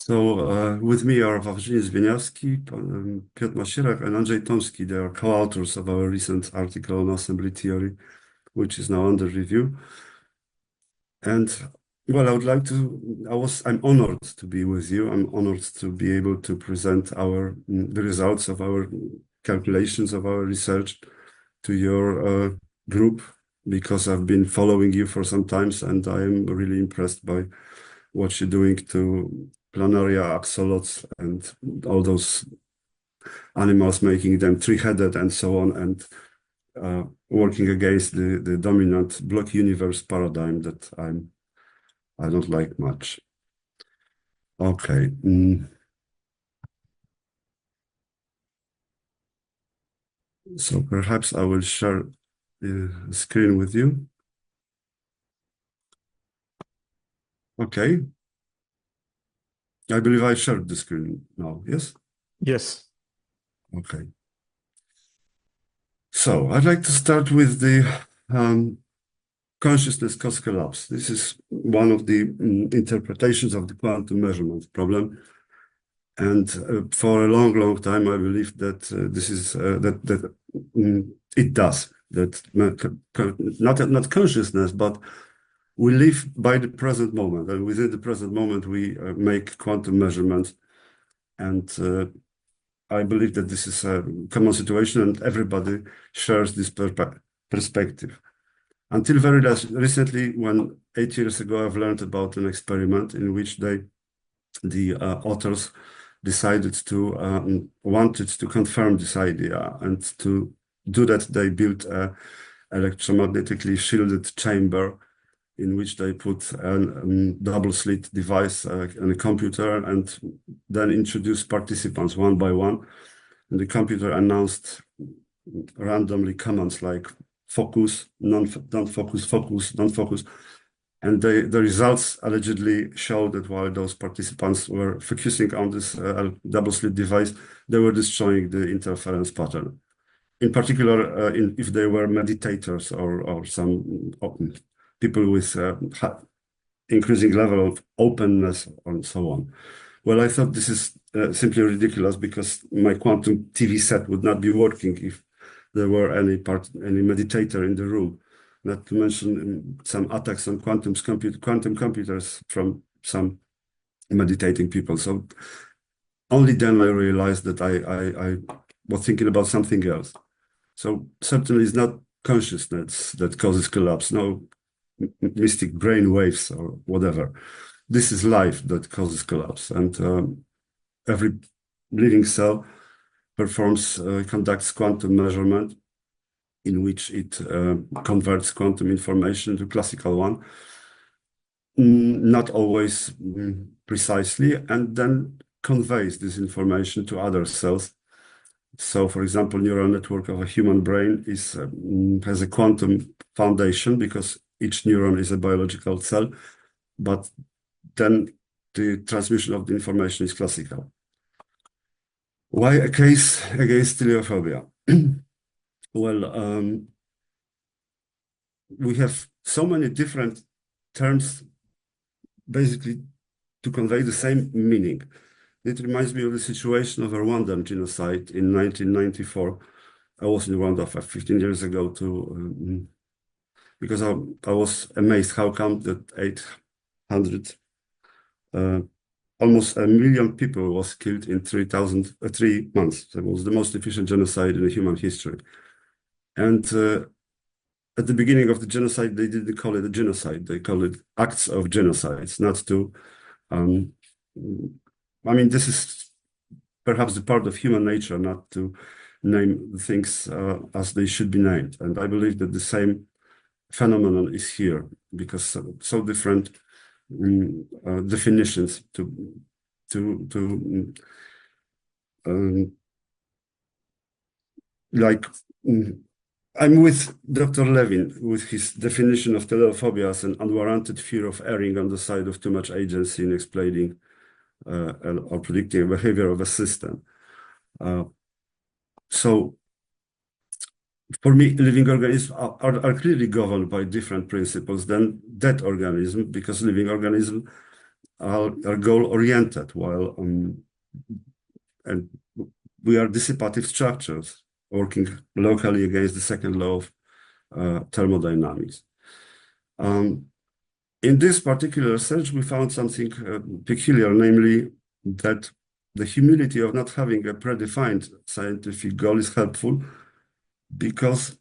With me are Wawrzyniec Wieniawski, Piotr Masierak, and Andrzej Tomski. They are co-authors of our recent article on assembly theory, which is now under review. And well, I'm honored to be with you. I'm honored to be able to present the results of our calculations of our research to your group, because I've been following you for some time, and I am really impressed by what you're doing to planaria, axolots, and all those animals, making them three-headed and so on, and working against the dominant block universe paradigm that I don't like much. Okay. So perhaps I will share the screen with you. Okay. I believe I shared the screen now, yes? Yes. Okay. So I'd like to start with the consciousness cause collapse. This is one of the interpretations of the quantum measurement problem. And for a long, long time, I believe that this is it does that. Not consciousness, but we live by the present moment, and within the present moment, we make quantum measurements. And I believe that this is a common situation, and everybody shares this perspective. Until very recently, when 8 years ago, I've learned about an experiment in which the authors decided to wanted to confirm this idea, and to do that, they built a electromagnetically shielded chamber in which they put a double-slit device on a computer, and then introduced participants one by one. And the computer announced randomly commands like focus, don't focus, focus, don't focus. And the results allegedly show that while those participants were focusing on this double-slit device, they were destroying the interference pattern. In particular, if they were meditators or some people with increasing level of openness and so on. Well, I thought this is simply ridiculous, because my quantum TV set would not be working if there were any meditator in the room. Not to mention some attacks on quantum computers from some meditating people. So only then I realized that I was thinking about something else. So certainly it's not consciousness that causes collapse, no mystic brain waves or whatever. This is life that causes collapse, and every living cell conducts quantum measurement, in which it converts quantum information to classical one, not always precisely, and then conveys this information to other cells. So, for example, neural network of a human brain has a quantum foundation, because each neuron is a biological cell, but then the transmission of the information is classical. Why a case against teleophobia? Well, we have so many different terms basically to convey the same meaning. It reminds me of the situation of a Rwandan genocide in 1994. I was in Rwanda 15 years ago because I was amazed how come that 800, almost 1 million people was killed in 3 months. That was the most efficient genocide in human history. And at the beginning of the genocide, they didn't call it a genocide. They called it acts of genocides, not to, I mean, this is perhaps the part of human nature, not to name things as they should be named. And I believe that the same phenomenon is here, because so different definitions like I'm with Dr. Levin with his definition of teleophobia as an unwarranted fear of erring on the side of too much agency in explaining or predicting the behavior of a system. So for me, living organisms are clearly governed by different principles than dead organisms, because living organisms are goal-oriented, while and we are dissipative structures working locally against the second law of thermodynamics. In this particular research, we found something peculiar, namely that the humility of not having a predefined scientific goal is helpful because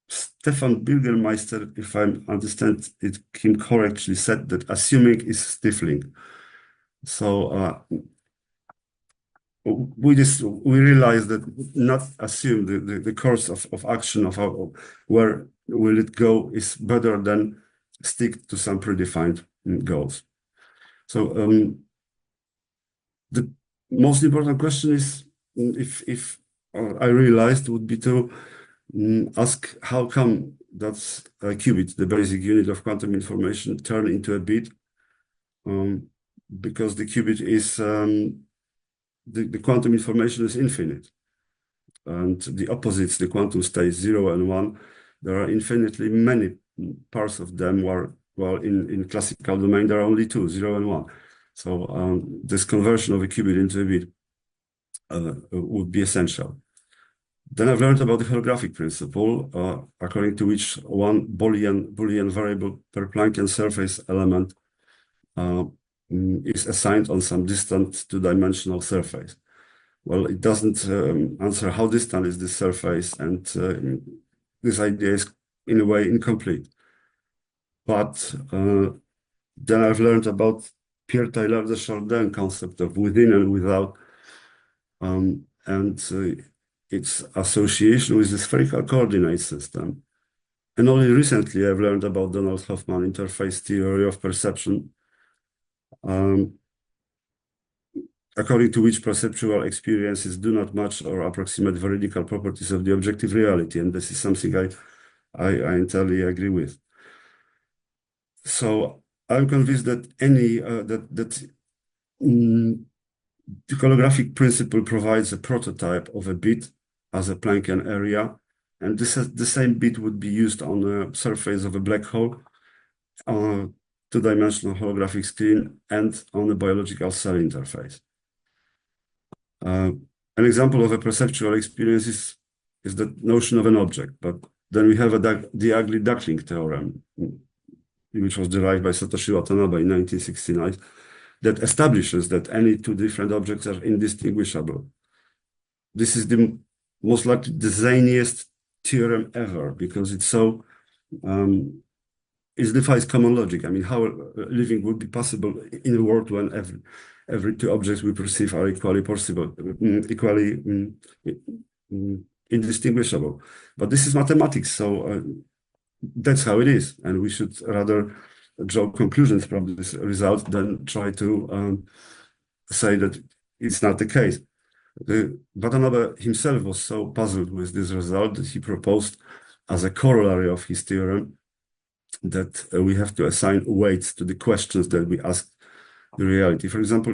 Stefan Bürgermeister, if I understand him correctly, said that assuming is stifling. So we realize that not assume the course of action of where will it go is better than stick to some predefined goals. So the most important question is, if I realized, would be to ask how come that a qubit, the basic unit of quantum information, turn into a bit, because the qubit is the quantum information is infinite, and the opposites, the quantum states 0 and 1, there are infinitely many parts of them, while in classical domain there are only two, 0 and 1. So this conversion of a qubit into a bit would be essential. Then I've learned about the holographic principle, according to which one Boolean variable per Planckian surface element is assigned on some distant two-dimensional surface. Well, it doesn't answer how distant is this surface, and this idea is in a way incomplete. But then I've learned about Pierre Taylor de Chardin concept of within and without, and its association with the spherical coordinate system. And only recently I've learned about Donald Hoffman interface theory of perception, according to which perceptual experiences do not match or approximate veridical properties of the objective reality. And this is something I entirely agree with. So I'm convinced that the holographic principle provides a prototype of a bit as a Planckian area, and the same bit would be used on the surface of a black hole, on a two-dimensional holographic screen, and on a biological cell interface. An example of a perceptual experience is the notion of an object, but then we have the ugly duckling theorem, which was derived by Satoshi Watanabe in 1969, that establishes that any two different objects are indistinguishable. This is the most likely the zaniest theorem ever, because it's so it defies common logic. I mean, how living would be possible in a world when every two objects we perceive are equally possible, equally indistinguishable. But this is mathematics, so that's how it is, and we should rather draw conclusions from this result than try to say that it's not the case. Watanabe himself was so puzzled with this result that he proposed, as a corollary of his theorem, that we have to assign weights to the questions that we ask the reality. For example,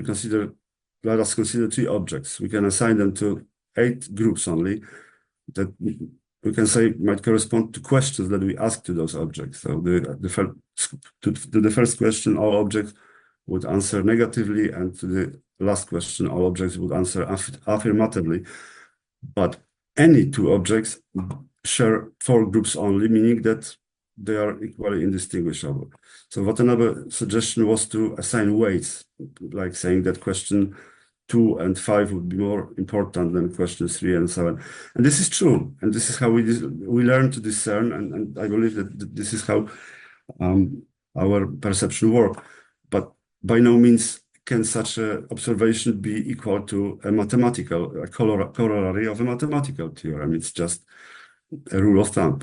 let us consider three objects. We can assign them to 8 groups only that we can say might correspond to questions that we ask to those objects. So to the first question, all objects would answer negatively, and to the last question, all objects would answer affirmatively. But any two objects share 4 groups only, meaning that they are equally indistinguishable. So Watanabe's suggestion was to assign weights, like saying that question 2 and 5 would be more important than questions 3 and 7. And this is true. And this is how we learn to discern. And I believe that this is how our perception works. But by no means can such an observation be equal to a corollary of a mathematical theorem. It's just a rule of thumb.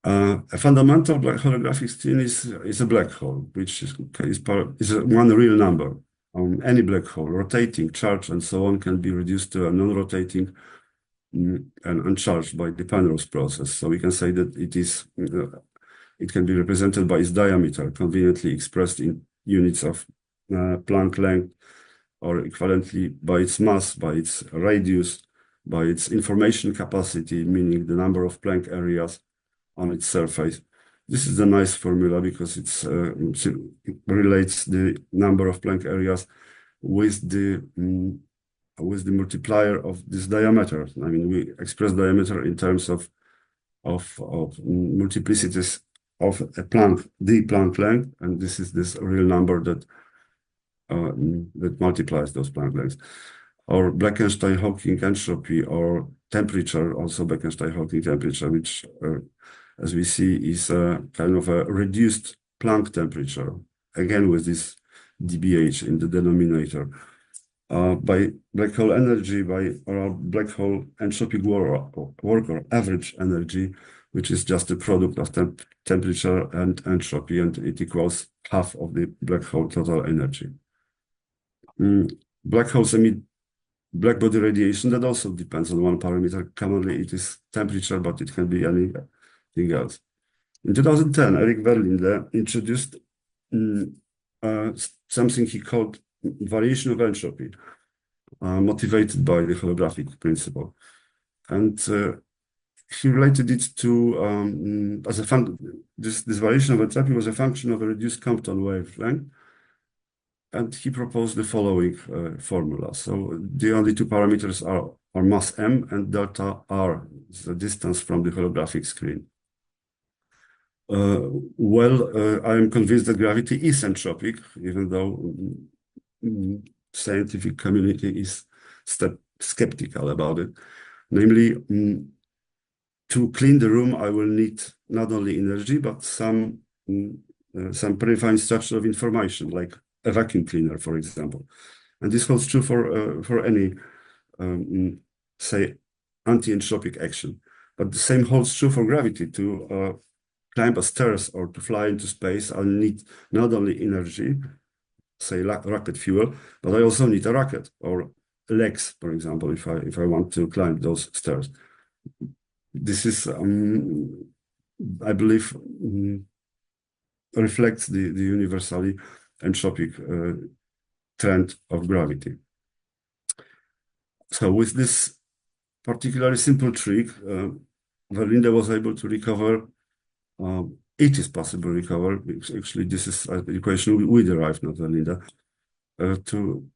A fundamental holographic screen is a black hole, which is one real number. Any black hole, rotating, charged, and so on, can be reduced to a non-rotating and uncharged by the Penrose process. So we can say that it can be represented by its diameter, conveniently expressed in units of Planck length, or equivalently by its mass, by its radius, by its information capacity, meaning the number of Planck areas on its surface, This is a nice formula because it relates the number of Planck areas with the multiplier of this diameter. I mean, we express diameter in terms of multiplicities of a Planck, the Planck length, and this is this real number that multiplies those Planck lengths. Or Bekenstein-Hawking entropy, or temperature, also Bekenstein-Hawking temperature, which, as we see, is a kind of a reduced Planck temperature, again with this dBH in the denominator. By black hole energy, by our black hole entropic work or average energy, which is just the product of temperature and entropy, and it equals half of the black hole total energy. Black holes emit blackbody radiation that also depends on one parameter. Commonly, it is temperature, but it can be anything else. In 2010, Erik Verlinde introduced something he called variation of entropy, motivated by the holographic principle. And he related it to, as a this variation of entropy was a function of a reduced Compton wavelength. And he proposed the following formula. So the only two parameters are mass m and delta r, the distance from the holographic screen. I am convinced that gravity is entropic, even though scientific community is skeptical about it. Namely, to clean the room, I will need not only energy, but some predefined structure of information, like a vacuum cleaner, for example. And this holds true for any, say, anti-entropic action. But the same holds true for gravity. To climb a stairs or to fly into space, I'll need not only energy, say rocket fuel, but I also need a rocket or legs, for example, if I want to climb those stairs. This is, I believe, reflects the universally entropic trend of gravity. So with this particularly simple trick, Verlinde was able to recover, it is possible to recover, actually this is the equation we derived, not Verlinde, to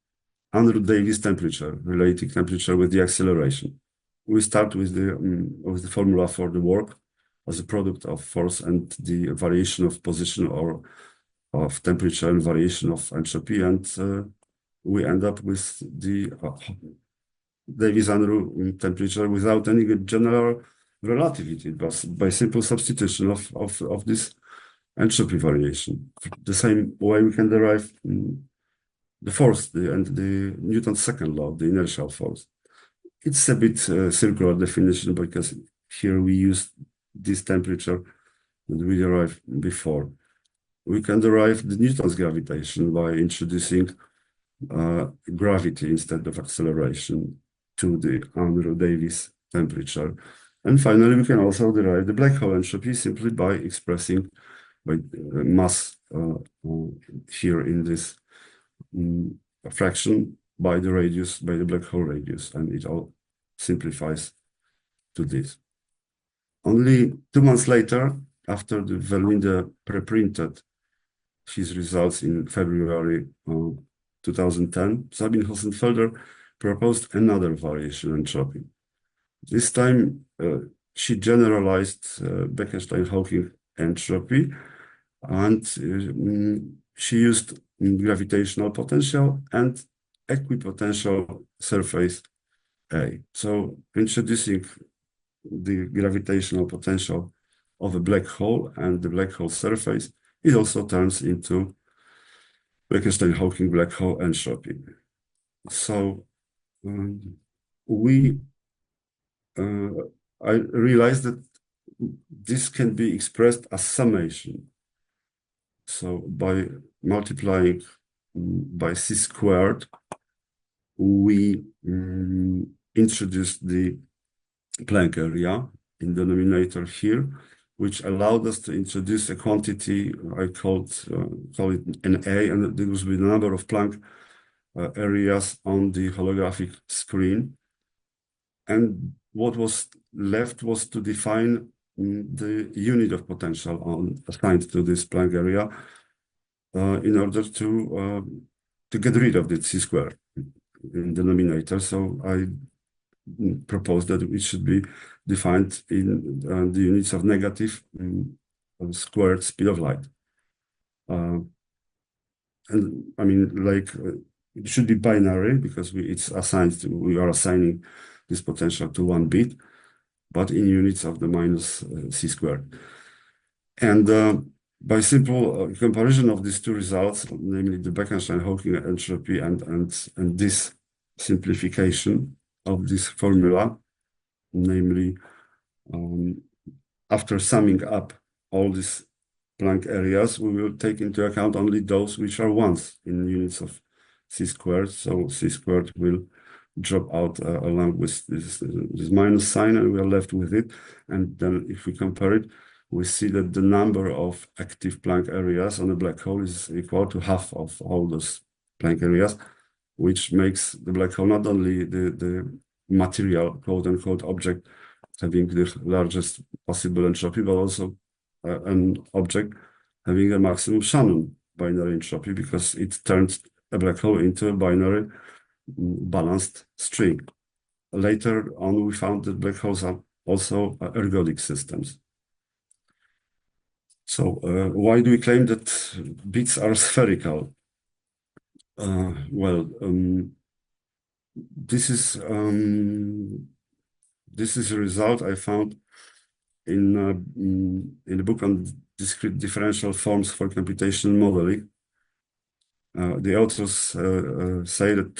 Unruh-Davies temperature, relating temperature with the acceleration. We start with the formula for the work as a product of force and the variation of position or of temperature and variation of entropy, and we end up with the Davies-Unruh temperature without any general relativity, but by simple substitution of this entropy variation. The same way we can derive the force and the Newton's second law, the inertial force. It's a bit circular definition because here we use this temperature that we derived before. We can derive the Newton's gravitation by introducing gravity instead of acceleration to the Unruh-Davies temperature. And finally, we can also derive the black hole entropy simply by expressing by mass here in this fraction by the radius, by the black hole radius, and it all simplifies to this. Only 2 months later, after the Verlinde preprinted his results in February 2010, Sabine Hossenfelder proposed another variation entropy. This time, she generalized Bekenstein-Hawking entropy, and she used gravitational potential and equipotential surface A. So introducing the gravitational potential of a black hole and the black hole surface, it also turns into Bekenstein-Hawking black hole entropy. So I realized that this can be expressed as summation. So by multiplying by c squared, we introduced the Planck area in the denominator here, which allowed us to introduce a quantity I call it an A, and it was the number of Planck areas on the holographic screen. And what was left was to define the unit of potential assigned to this Planck area in order to get rid of the chi-square in the denominator. So I propose that it should be defined in the units of negative squared speed of light. And I mean, like, it should be binary because we are assigning this potential to one bit, but in units of the minus c squared. And by simple comparison of these two results, namely the Bekenstein-Hawking entropy and this simplification of this formula, namely after summing up all these Planck areas, we will take into account only those which are ones in units of c squared. So c squared will drop out along with this minus sign, and we are left with it. And then if we compare it, we see that the number of active Planck areas on a black hole is equal to half of all those Planck areas, which makes the black hole not only the material, quote-unquote, object having the largest possible entropy, but also an object having a maximum Shannon binary entropy, because it turns a black hole into a binary balanced string. Later on, we found that black holes are also ergodic systems. So why do we claim that bits are spherical? Well, this is a result I found in a book on discrete differential forms for computational modeling. The authors say that,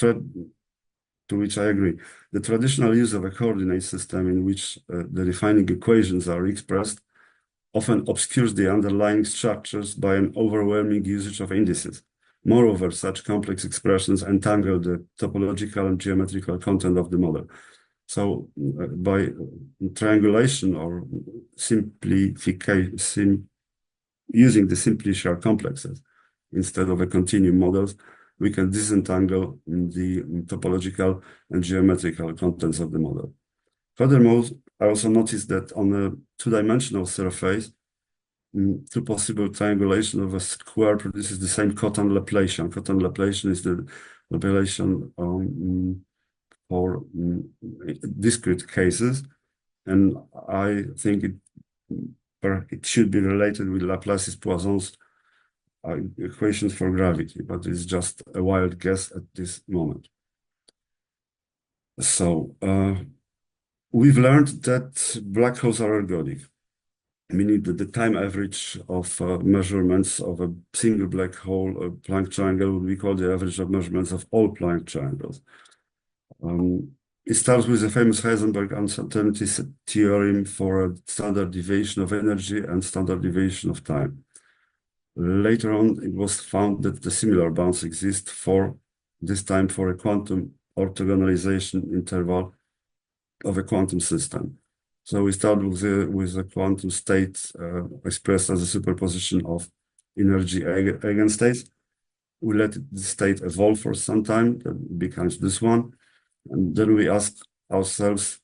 to which I agree, the traditional use of a coordinate system in which the defining equations are expressed often obscures the underlying structures by an overwhelming usage of indices. Moreover, such complex expressions entangle the topological and geometrical content of the model. So by triangulation or simplification, using the simplicial complexes instead of a continuum models, we can disentangle the topological and geometrical contents of the model. Furthermore, I also noticed that on a two-dimensional surface, two possible triangulation of a square produces the same Khotan Laplacian. Khotan Laplacian is the Laplacian for discrete cases, and I think it should be related with Laplace's Poisson's equations for gravity, but it's just a wild guess at this moment. So we've learned that black holes are ergodic, meaning that the time average of measurements of a single black hole, a Planck triangle, would be called the average of measurements of all Planck triangles. It starts with the famous Heisenberg uncertainty theorem for a standard deviation of energy and standard deviation of time. Later on, it was found that the similar bounds exist for this time for a quantum orthogonalization interval of a quantum system. So we start with a quantum state expressed as a superposition of energy eigenstates. We let the state evolve for some time, that becomes this one. And then we ask ourselves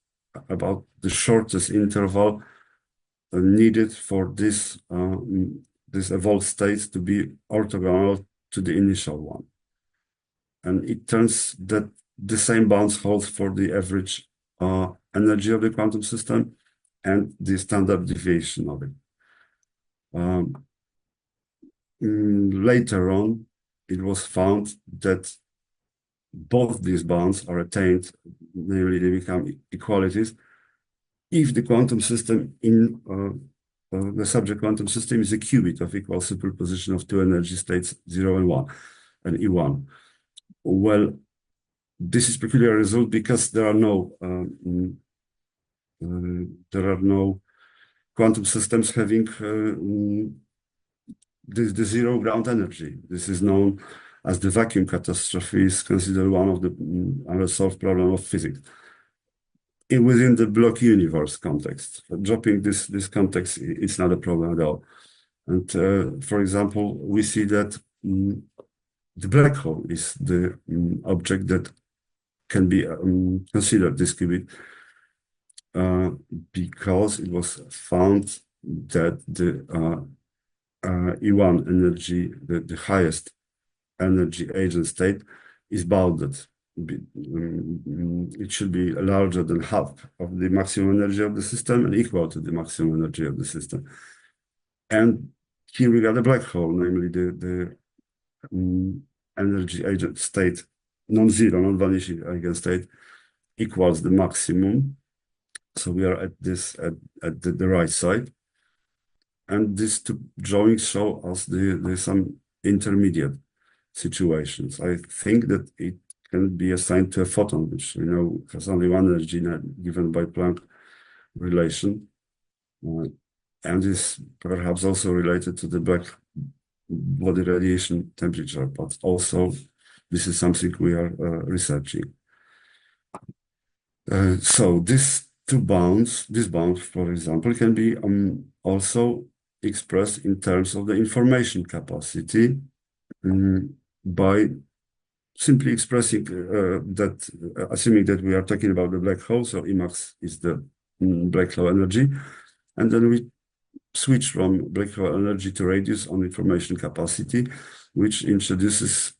about the shortest interval needed for this evolved state to be orthogonal to the initial one. And it turns that the same bounds hold for the average energy of the quantum system and the standard deviation of it. Later on, it was found that both these bounds are attained, namely they become equalities, if the quantum system in the subject quantum system is a qubit of equal superposition of two energy states 0 and 1 and E1. Well, this is peculiar result because there are no quantum systems having the zero ground energy. This is known as the vacuum catastrophe, is considered one of the unsolved problems of physics. Within the block universe context, dropping this context, it's not a problem at all. And for example, we see that the black hole is the object that can be considered this qubit. because it was found that the E1 energy, the highest energy agent state, is bounded. It should be larger than half of the maximum energy of the system and equal to the maximum energy of the system. And here we got a black hole, namely the energy agent state, non-zero, non-vanishing eigenstate, equals the maximum. So we are at this at the right side. And these two drawings show us the some intermediate situations. I think that it can be assigned to a photon, which we know has only one energy given by Planck relation, and is perhaps also related to the black body radiation temperature, but also this is something we are researching. So this bound, for example, can be also expressed in terms of the information capacity by simply expressing that, assuming that we are talking about the black hole, so Emax is the black hole energy, and then we switch from black hole energy to radius on information capacity, which introduces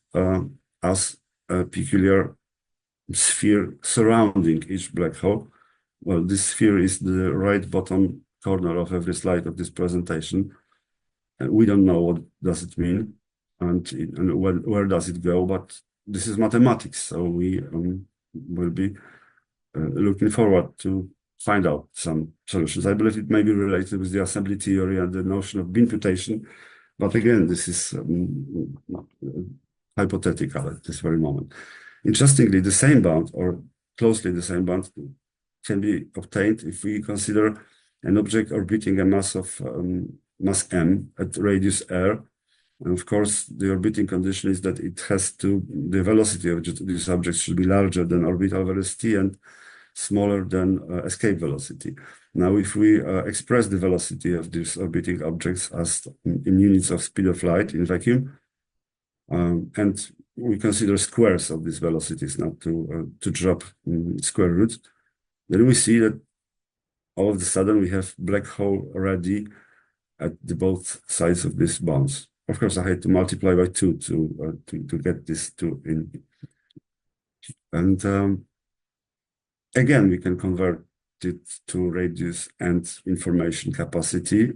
us a peculiar sphere surrounding each black hole. Well, this sphere is the right bottom corner of every slide of this presentation. And we don't know what does it mean and where does it go, but this is mathematics, so we will be looking forward to find out some solutions. I believe it may be related with the assembly theory and the notion of binputation, but again, this is hypothetical at this very moment. Interestingly, the same bound, or closely the same bound, can be obtained if we consider an object orbiting a mass of mass m at radius r. And of course, the orbiting condition is that the velocity of this object should be larger than orbital velocity and smaller than escape velocity. Now, if we express the velocity of these orbiting objects as in units of speed of light in vacuum, and we consider squares of these velocities, not to drop square roots, then we see that all of a sudden we have black hole ready at both sides of these bounds. Of course, I had to multiply by 2 to get this 2 in. And again, we can convert it to radius and information capacity,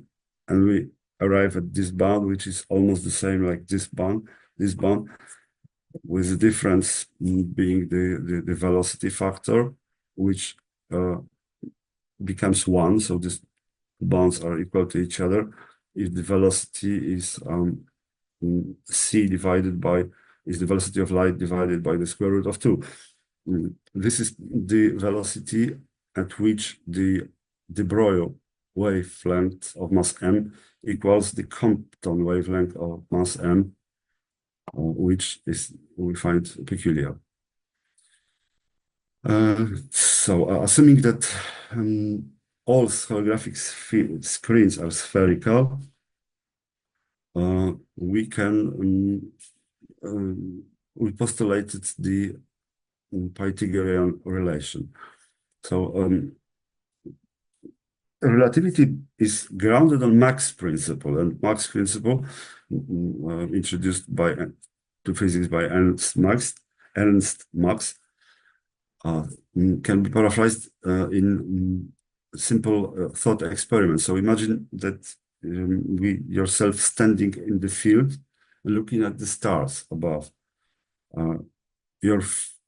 and we arrive at this bound, which is almost the same like this bound, with the difference being the velocity factor, which becomes 1. So these bounds are equal to each other if the velocity is c divided by the velocity of light divided by the square root of 2. This is the velocity at which the de Broglie wavelength of mass m equals the Compton wavelength of mass m, which is we find peculiar. So assuming that all holographic screens are spherical, we postulated the Pythagorean relation. So relativity is grounded on Mach's principle, and Mach's principle, introduced to physics by Ernst Mach, can be paraphrased in simple thought experiments. So imagine that yourself standing in the field, looking at the stars above. Your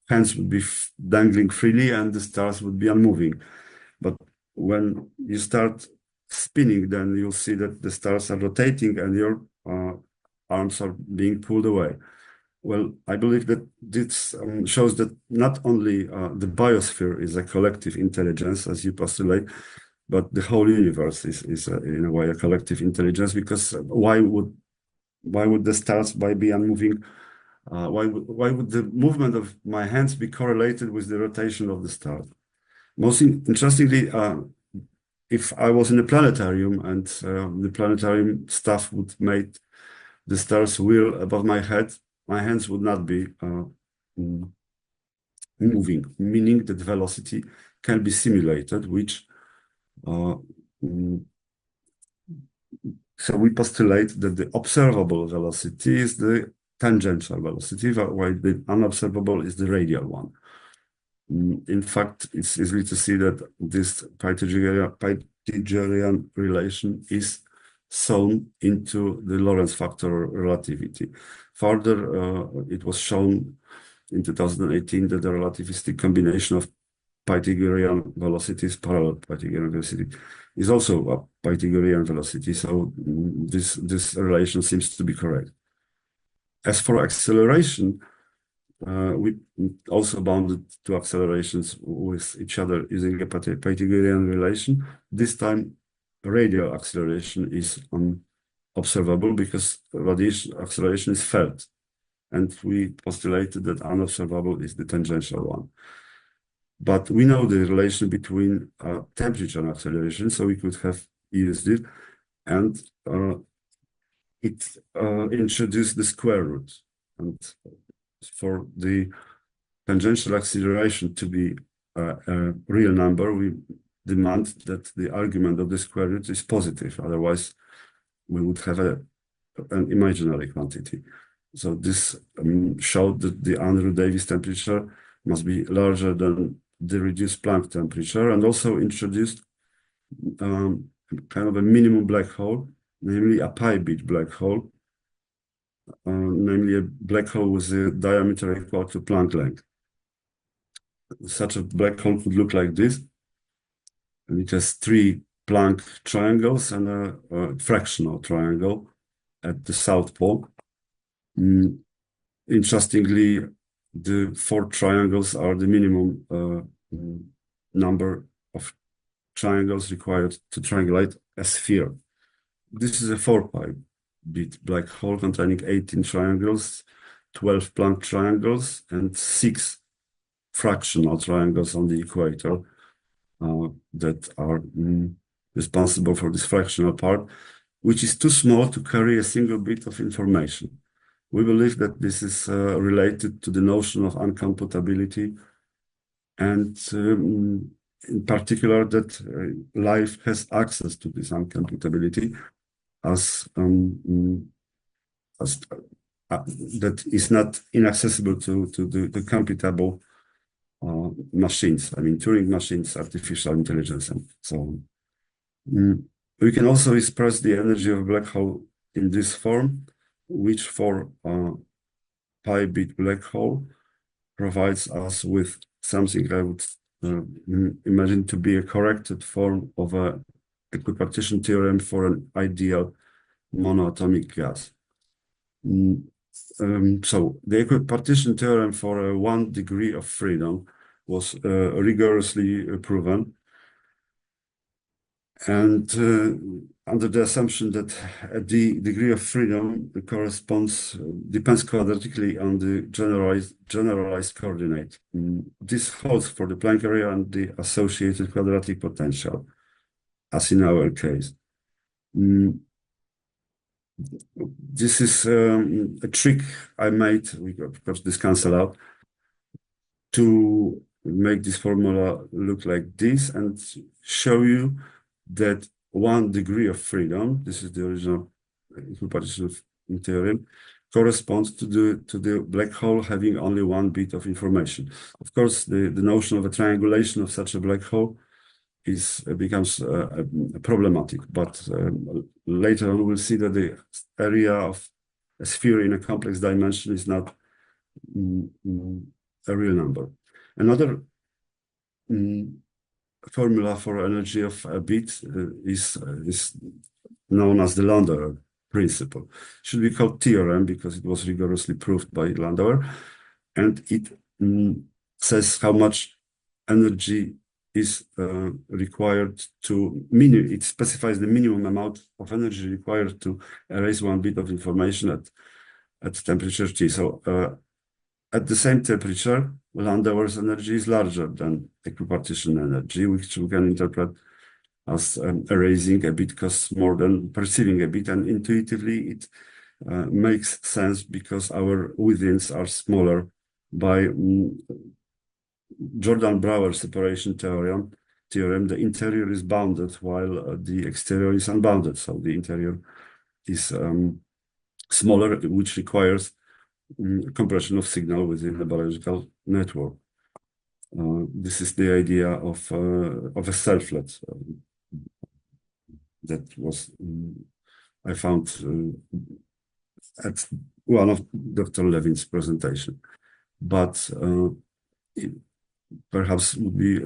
hands would be dangling freely and the stars would be unmoving. But when you start spinning, then you'll see that the stars are rotating and your arms are being pulled away. Well, I believe that this shows that not only the biosphere is a collective intelligence, as you postulate, but the whole universe is in a way a collective intelligence. Because why would the stars be unmoving? Why would the movement of my hands be correlated with the rotation of the stars? Most interestingly, if I was in a planetarium and the planetarium staff would make the stars wheel above my head, my hands would not be moving, meaning that velocity can be simulated, which so we postulate that the observable velocity is the tangential velocity, while the unobservable is the radial one. In fact, it's easy to see that this Pythagorean relation is sewn into the Lorentz factor relativity. Further, it was shown in 2018 that the relativistic combination of Pythagorean velocities, parallel Pythagorean velocity, is also a Pythagorean velocity. So this relation seems to be correct. As for acceleration, we also bounded two accelerations with each other using a Pythagorean relation. This time, radial acceleration is unobservable because radiation acceleration is felt. And we postulated that unobservable is the tangential one. But we know the relation between temperature and acceleration, so we could have used it. And it introduced the square root. And for the tangential acceleration to be a real number, we demand that the argument of the square root is positive. Otherwise, we would have an imaginary quantity. So this showed that the Andrew Davis temperature must be larger than the reduced Planck temperature, and also introduced kind of a minimum black hole, namely a pi-bit black hole, namely a black hole with a diameter equal to Planck length. Such a black hole could look like this. And it has three Planck triangles and a fractional triangle at the south pole. Interestingly, the four triangles are the minimum number of triangles required to triangulate a sphere. This is a 4 pi-bit black hole containing 18 triangles, 12 Planck triangles, and 6 fractional triangles on the equator that are responsible for this fractional part, which is too small to carry a single bit of information. We believe that this is related to the notion of uncomputability, and in particular that life has access to this uncomputability as that is not inaccessible to the computable machines. I mean, Turing machines, artificial intelligence, and so on. We can also express the energy of a black hole in this form, which for pi-bit black hole provides us with something I would imagine to be a corrected form of a equipartition theorem for an ideal monoatomic gas. So the equipartition theorem for 1 degree of freedom was rigorously proven. And under the assumption that the degree of freedom depends quadratically on the generalized coordinate. This holds for the Planck area and the associated quadratic potential, as in our case. This is a trick I made, we of course this cancel out, to make this formula look like this and show you that 1 degree of freedom, this is the original equipartition theorem, corresponds to the black hole having only 1 bit of information. Of course, the notion of a triangulation of such a black hole becomes problematic, but later on we'll see that the area of a sphere in a complex dimension is not a real number. Another formula for energy of a bit is known as the Landauer principle. It should be called theorem because it was rigorously proved by Landauer, and it says how much energy is required it specifies the minimum amount of energy required to erase 1 bit of information at temperature T. So at the same temperature, Landauer's energy is larger than equipartition energy, which we can interpret as erasing a bit costs more than perceiving a bit, and intuitively it makes sense because our within are smaller by Jordan-Brouwer separation theorem, the interior is bounded while the exterior is unbounded. So the interior is smaller, which requires compression of signal within the biological network. This is the idea of a selflet that was I found at one of Dr. Levin's presentation, but it perhaps would be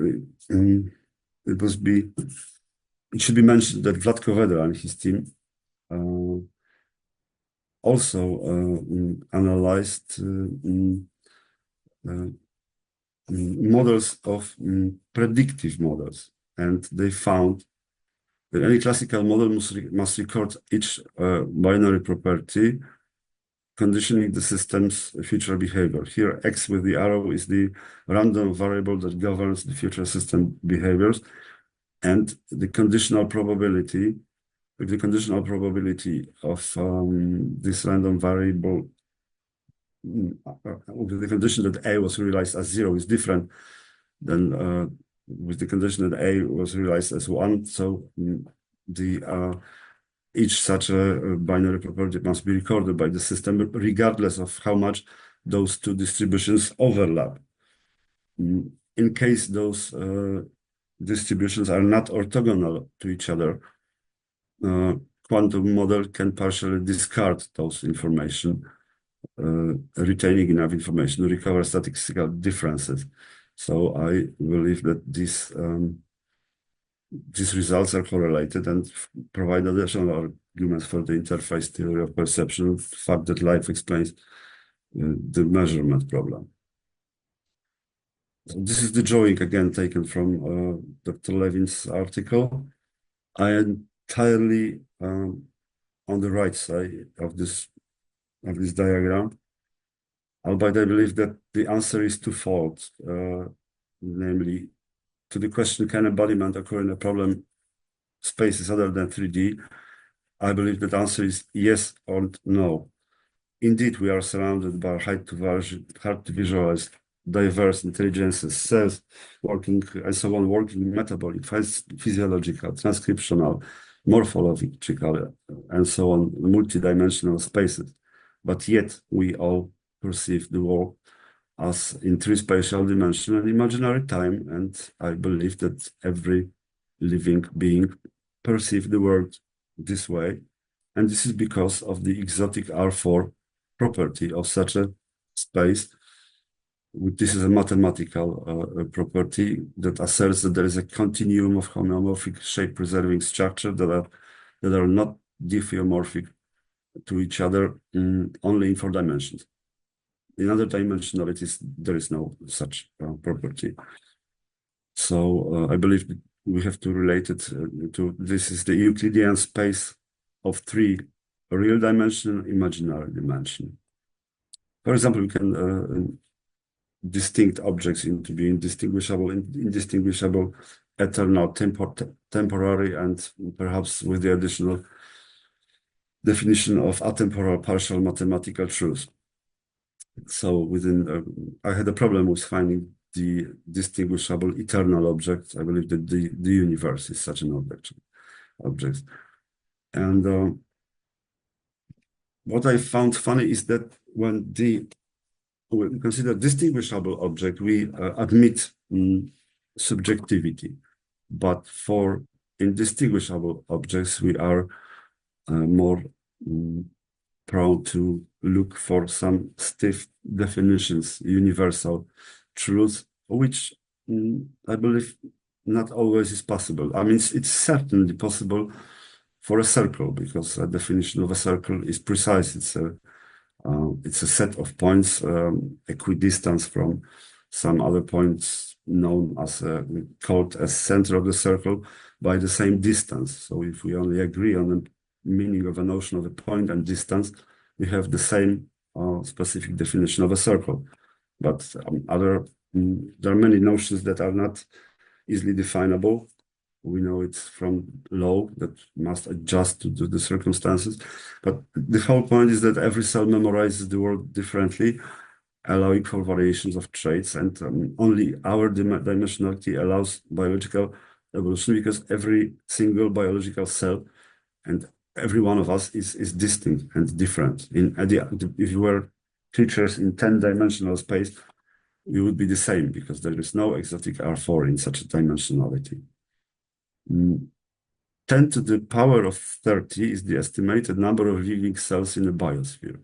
it should be mentioned that Vlatko Vedra and his team also analyzed models of predictive models, and they found that any classical model must record each binary property conditioning the system's future behavior. Here, X with the arrow is the random variable that governs the future system behaviors, and the conditional probability of this random variable, with the condition that A was realized as 0, is different than with the condition that A was realized as 1. So each such a binary property must be recorded by the system, regardless of how much those two distributions overlap. In case those distributions are not orthogonal to each other, quantum model can partially discard those information, retaining enough information to recover statistical differences. So I believe that these results are correlated and provide additional arguments for the interface theory of perception, the fact that life explains the measurement problem. So this is the drawing again taken from Dr. Levin's article. I am entirely on the right side of this diagram, albeit I believe that the answer is twofold, namely, to the question, can embodiment occur in a problem spaces other than 3D? I believe that the answer is yes or no. Indeed, we are surrounded by hard to visualize diverse intelligences, cells working and so on, working metabolic, physiological, transcriptional, morphological, and so on, multidimensional spaces. But yet we all perceive the world as in 3 spatial dimension and imaginary time, and I believe that every living being perceives the world this way, and this is because of the exotic R4 property of such a space. This is a mathematical property that asserts that there is a continuum of homeomorphic shape-preserving structure that are not diffeomorphic to each other only in 4 dimensions. In other dimensionalities, there is no such property. So I believe that we have to relate it to this is the Euclidean space of 3 real dimension and imaginary dimension. For example, we can distinct objects into being distinguishable, indistinguishable, eternal, temporary, and perhaps with the additional definition of atemporal partial mathematical truth. So within, I had a problem with finding the distinguishable eternal object. I believe that the universe is such an object. And what I found funny is that when we consider distinguishable object, we admit subjectivity, but for indistinguishable objects, we are more prone to look for some stiff definitions, universal truths, which I believe not always is possible. I mean, it's certainly possible for a circle, because a definition of a circle is precise. It's a set of points equidistant from some other points known as called as center of the circle by the same distance. So if we only agree on the meaning of a notion of a point and distance, we have the same specific definition of a circle. But there are many notions that are not easily definable. We know it's from law that must adjust to the circumstances. But the whole point is that every cell memorizes the world differently. allowing for variations of traits, and only our dimensionality allows biological evolution, because every single biological cell and every one of us is distinct and different. If you were creatures in 10-dimensional space, we would be the same, because there is no exotic R4 in such a dimensionality. 10 to the power of 30 is the estimated number of living cells in a biosphere.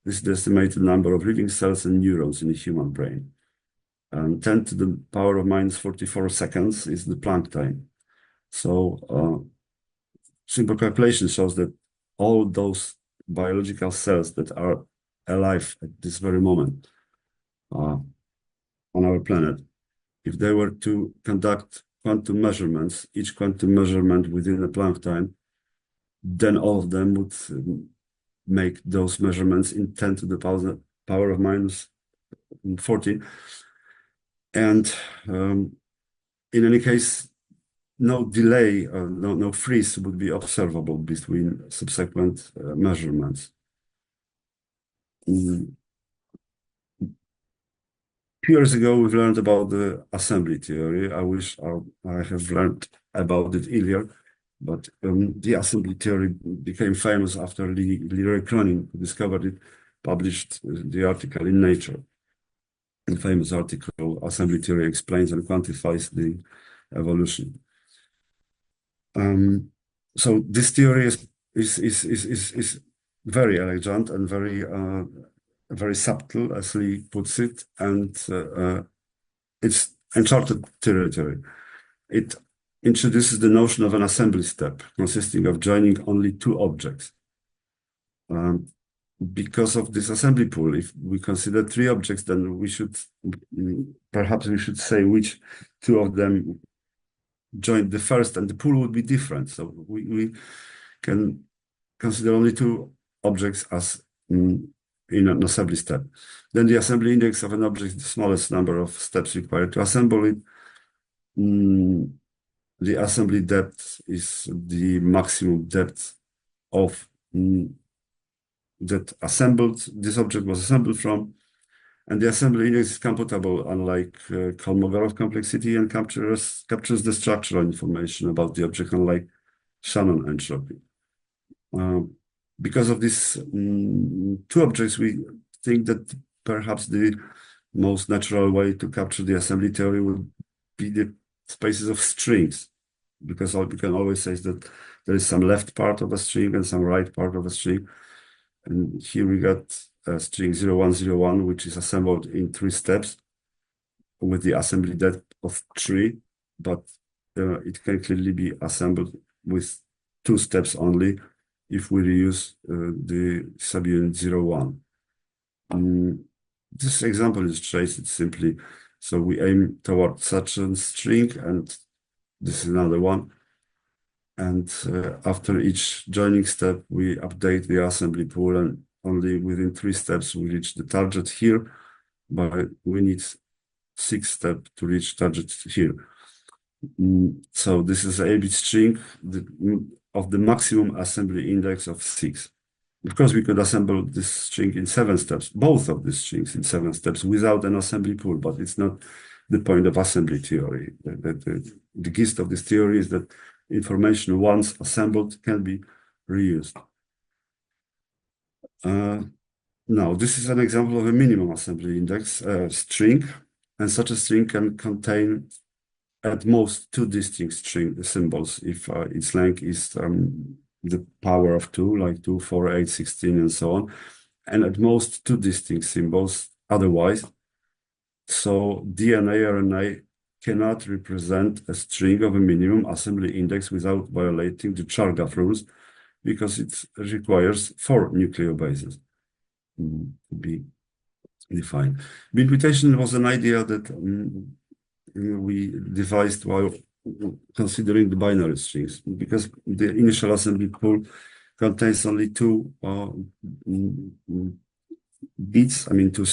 This is the estimated number of living cells and neurons in a human brain. And 10 to the power of minus 44 seconds is the Planck time. So simple calculation shows that all those biological cells that are alive at this very moment on our planet, if they were to conduct quantum measurements, each quantum measurement within a Planck time, then all of them would make those measurements in 10 to the power of minus 40. And in any case, no delay, no freeze would be observable between subsequent measurements. Few years ago, we've learned about the assembly theory. I wish I have learned about it earlier, but the assembly theory became famous after Leroy Cronin, who discovered it, published the article in Nature. The famous article, Assembly Theory Explains and Quantifies the Evolution. So this theory is very elegant and very subtle, as he puts it, and it's uncharted territory. It introduces the notion of an assembly step consisting of joining only two objects. Because of this assembly pool, if we consider three objects, then perhaps we should say which two of them joined the first, and the pool would be different. So we can consider only two objects as in an assembly step. Then the assembly index of an object is the smallest number of steps required to assemble it. The assembly depth is the maximum depth of that this object was assembled from, and the assembly index is computable, unlike Kolmogorov complexity, and captures the structural information about the object, unlike Shannon entropy. Because of these two objects, we think that perhaps the most natural way to capture the assembly theory would be the spaces of strings, because we can always say that there is some left part of a string and some right part of a string. And here we got a string 0101, which is assembled in 3 steps with the assembly depth of 3, but it can clearly be assembled with 2 steps only if we reuse the subunit 01. This example is traced simply. So we aim toward such a string, and this is another one. And after each joining step, we update the assembly pool, and only within 3 steps we reach the target here, but we need 6 steps to reach target here. So this is a 8-bit string of the maximum assembly index of 6. Of course, we could assemble this string in 7 steps, both of these strings in 7 steps without an assembly pool, but it's not the point of assembly theory. The gist of this theory is that information once assembled can be reused. Now, this is an example of a minimum assembly index string, and such a string can contain at most 2 distinct string symbols if its length is the power of 2, like 2, 4, 8, 16, and so on, and at most 2 distinct symbols otherwise. So DNA RNA cannot represent a string of a minimum assembly index without violating the Chargaff rules, because it requires 4 nucleobases to be defined. Bit mutation was an idea that we devised while considering the binary strings, because the initial assembly pool contains only 2 bits, I mean 2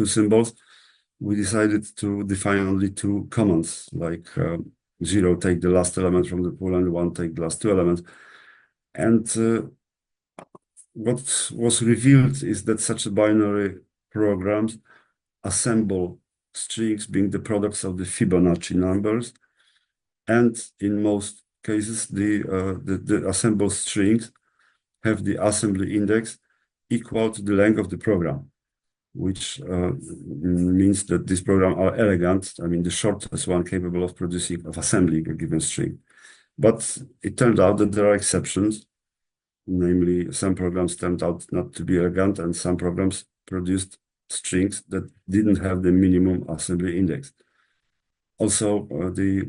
symbols. We decided to define only 2 commands, like 0 take the last element from the pool and 1 take the last 2 elements. And what was revealed is that such a binary programs assemble strings being the products of the Fibonacci numbers, and in most cases the assembled strings have the assembly index equal to the length of the program, which means that these programs are elegant. I mean, the shortest one capable of assembling a given string. But it turned out that there are exceptions. Namely, some programs turned out not to be elegant, and some programs produced strings that didn't have the minimum assembly index. Also, the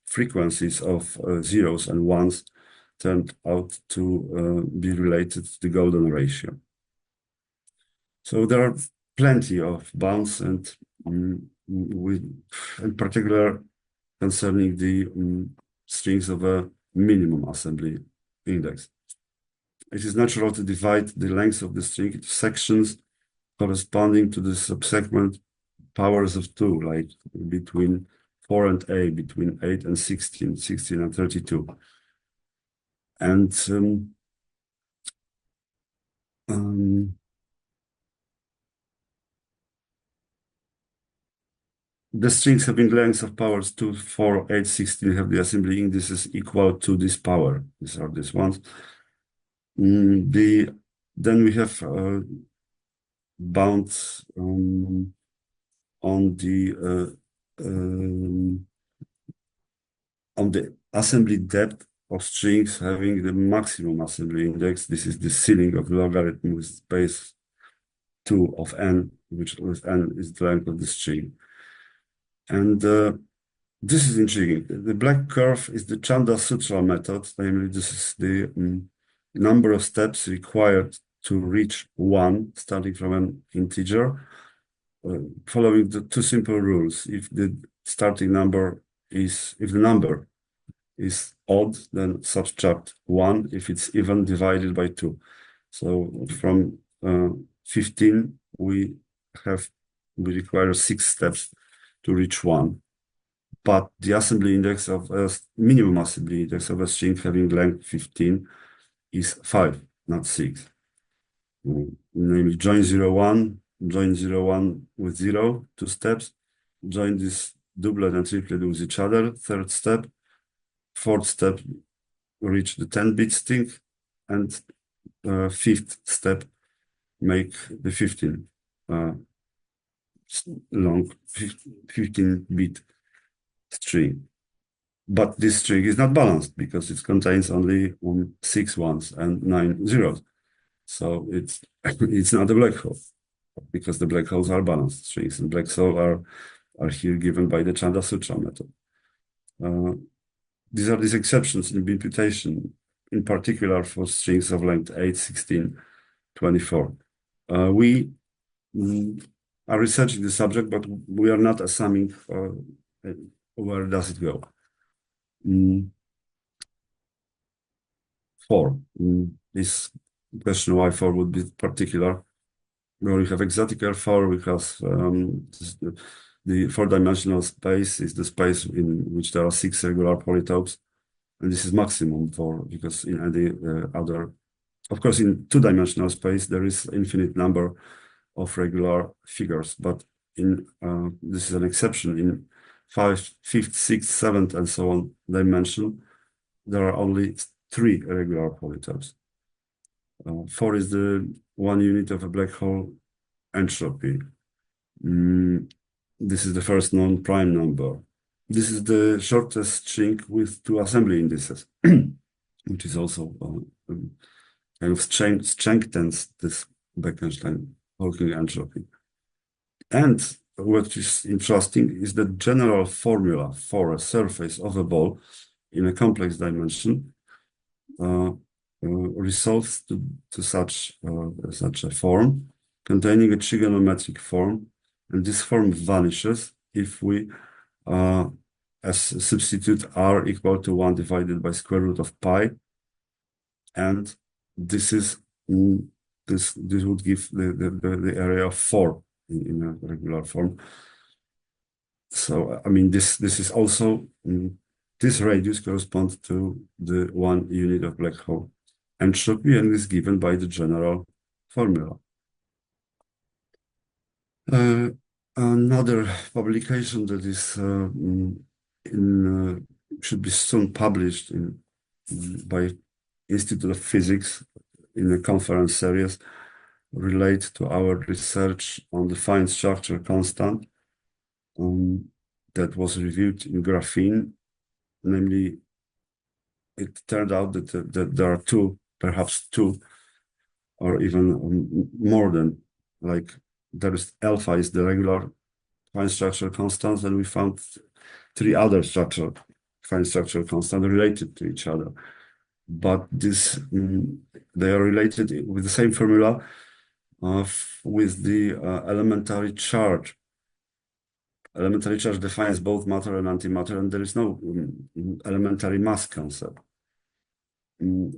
frequencies of zeros and ones turned out to be related to the golden ratio. So there are plenty of bounds, and in particular concerning the strings of a minimum assembly index. It is natural to divide the length of the string into sections corresponding to the subsequent powers of 2, like between 4 and 8, between 8 and 16, 16 and 32. And the strings having lengths of powers 2, 4, 8, 16 have the assembly indices equal to this power. These are these ones. Then we have bounds on the assembly depth of strings having the maximum assembly index. This is the ceiling of the logarithm with base 2 of n, which with n is the length of the string. And this is intriguing. The black curve is the Chanda-Sutra method. Namely, this is the number of steps required to reach 1, starting from an integer, following the two simple rules. If the number is odd, then subtract 1. If it's even, divided by 2. So from 15, we require 6 steps to reach 1. But the assembly index of a minimum assembly index of a string having length 15 is 5, not 6. Namely, join 0, 1, join 0, 1 with 0, 2 steps, join this doublet and triplet with each other, 3rd step, 4th step, reach the 10-bit string, and 5th step, make the 15 long 15-bit string. But this string is not balanced because it contains only 6 ones and 9 zeros. So it's not a black hole, because the black holes are balanced strings, and black holes are here given by the Chanda-Sutra method. These are these exceptions in imputation, in particular for strings of length 8, 16, 24. We are researching the subject, but we are not assuming where does it go. 4. This question why 4 would be particular. Where we have exotic 4, because the 4-dimensional space is the space in which there are 6 regular polytopes, and this is maximum for, because in any other, of course, in 2-dimensional space there is infinite number of regular figures, but in this is an exception. In 5th, 6th, 7th, and so on dimension, there are only 3 regular polytopes. 4 is the 1 unit of a black hole entropy. This is the first non-prime number. This is the shortest string with 2 assembly indices, which is also kind of strengthens this Bekenstein-Hawking entropy. And what is interesting is the general formula for a surface of a ball in a complex dimension resolves to such a form containing a trigonometric form, and this form vanishes if we substitute r equal to 1 divided by square root of pi, and this is this would give the area of 4 in a regular form. So I mean this is also this radius corresponds to the 1 unit of black hole entropy, and is given by the general formula. Another publication that is should be soon published by Institute of Physics in a conference series relate to our research on the fine structure constant that was reviewed in graphene. Namely, it turned out that there are perhaps two, or even more than, like there is alpha is the regular fine structure constant, and we found three other fine structure constants related to each other. But they are related with the same formula with the elementary charge. Elementary charge defines both matter and antimatter, and there is no elementary mass concept.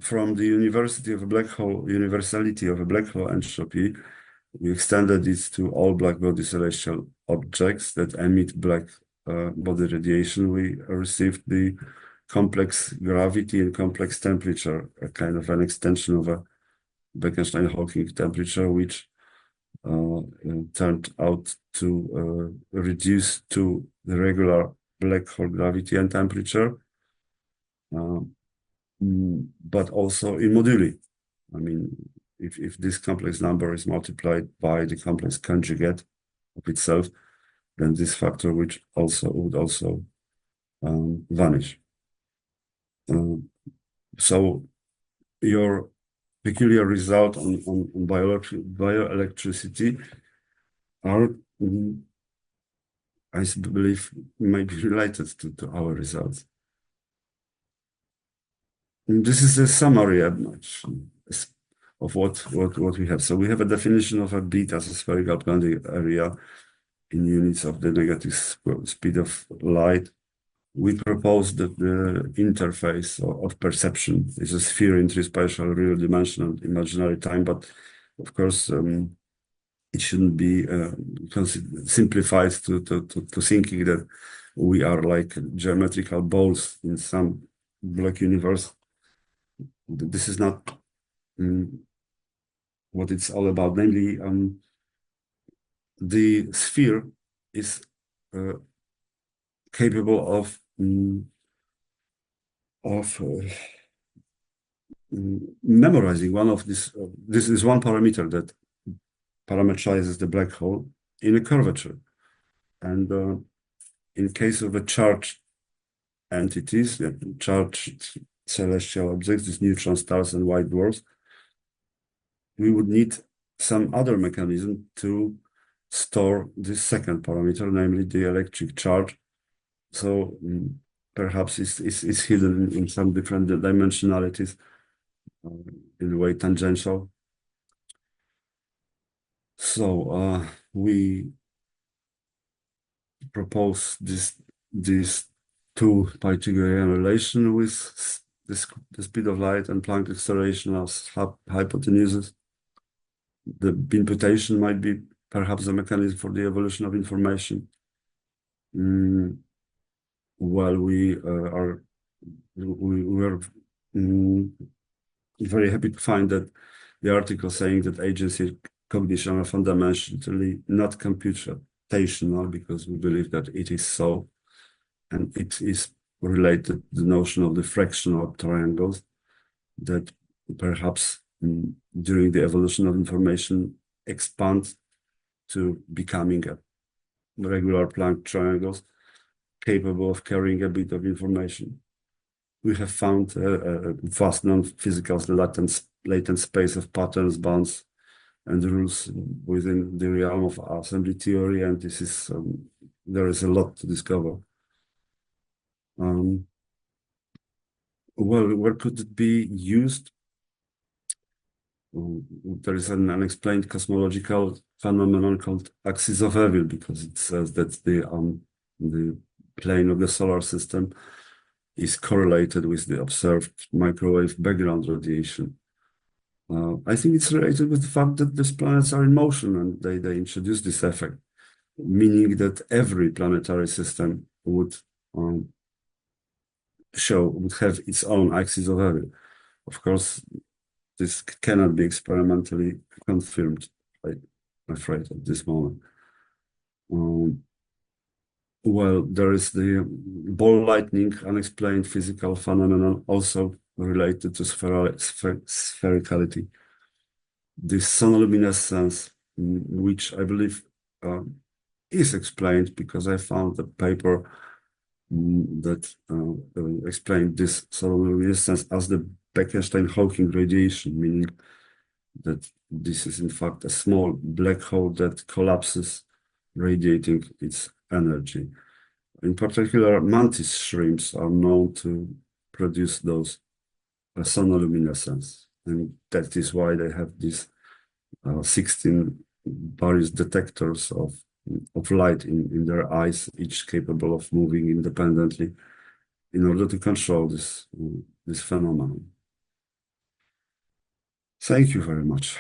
From the universality of a black hole entropy, we extended it to all black body celestial objects that emit black body radiation. We received the complex gravity and complex temperature, a kind of an extension of a Bekenstein-Hawking temperature, which turned out to reduce to the regular black hole gravity and temperature, but also in moduli. I mean, if this complex number is multiplied by the complex conjugate of itself, then this factor would also vanish. So your peculiar result on bioelectricity are, I believe, may be related to our results. And this is a summary of what we have. So we have a definition of a beat as a spherical Planck area in units of the negative speed of light. We propose that the interface of perception is a sphere in three-spatial real dimension and imaginary time, but of course it shouldn't be simplified to thinking that we are like geometrical balls in some black universe. This is not what it's all about. Namely, the sphere is capable of memorizing one of this. This is one parameter that parameterizes the black hole in a curvature, and in case of a charged entities, charged celestial objects, these neutron stars and white dwarfs, we would need some other mechanism to store this second parameter, namely the electric charge. So perhaps it's hidden in some different dimensionalities, in a way tangential. So we propose this two Pythagorean relation with the speed of light and Planck acceleration as hypotenuses. The imputation might be perhaps a mechanism for the evolution of information. While we were very happy to find that the article saying that agency cognition are fundamentally not computational, because we believe that it is so, and it is related to the notion of the fractional triangles that perhaps during the evolution of information expand to becoming a regular Planck triangles capable of carrying a bit of information. We have found a vast non-physical latent space of patterns, bounds, and rules within the realm of assembly theory, and this is there is a lot to discover. Well, where could it be used? There is an unexplained cosmological phenomenon called axis of evil, because it says that the plane of the solar system is correlated with the observed microwave background radiation. I think it's related with the fact that these planets are in motion, and they introduce this effect, meaning that every planetary system would have its own axis of evil. Of course, this cannot be experimentally confirmed, I'm afraid, at this moment. Well, there is the ball lightning, unexplained physical phenomenon, also related to sphericality. This sonoluminescence, which I believe is explained because I found a paper that explained this sonoluminescence as the Bekenstein-Hawking radiation, meaning that this is in fact a small black hole that collapses, radiating its energy. In particular, mantis shrimps are known to produce those sonoluminescence, and that is why they have these 16 various detectors of light in their eyes, each capable of moving independently in order to control this phenomenon. Thank you very much.